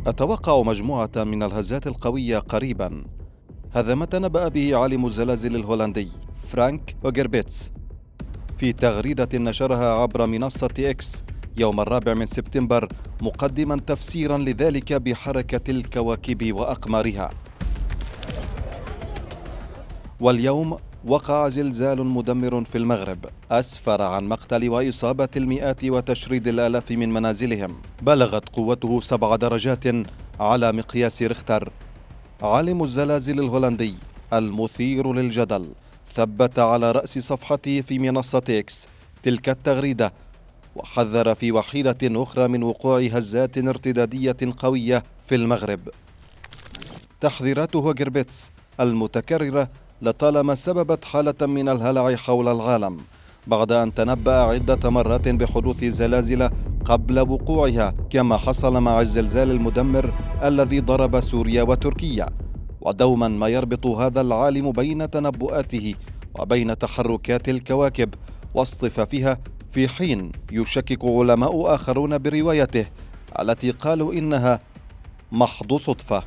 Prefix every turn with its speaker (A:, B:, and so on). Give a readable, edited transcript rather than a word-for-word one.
A: أتوقع مجموعة من الهزات القوية قريبا. هذا ما تنبأ به عالم الزلازل الهولندي فرانك هوغربيتس في تغريدة نشرها عبر منصة إكس يوم 4 سبتمبر، مقدما تفسيرا لذلك بحركة الكواكب وأقمارها. واليوم وقع زلزال مدمر في المغرب أسفر عن مقتل وإصابة المئات وتشريد الآلاف من منازلهم. بلغت قوته 7 درجات على مقياس ريختر. عالم الزلازل الهولندي المثير للجدل ثبت على رأس صفحته في منصة إكس تلك التغريدة، وحذر في وحيدة أخرى من وقوع هزات ارتدادية قوية في المغرب. تحذيرات هوغربيتس المتكررة لطالما سببت حالة من الهلع حول العالم، بعد أن تنبأ عدة مرات بحدوث زلازل قبل وقوعها، كما حصل مع الزلزال المدمر الذي ضرب سوريا وتركيا. ودوما ما يربط هذا العالم بين تنبؤاته وبين تحركات الكواكب واصطفافها، في حين يشكك علماء آخرون بروايته التي قالوا إنها محض صدفة.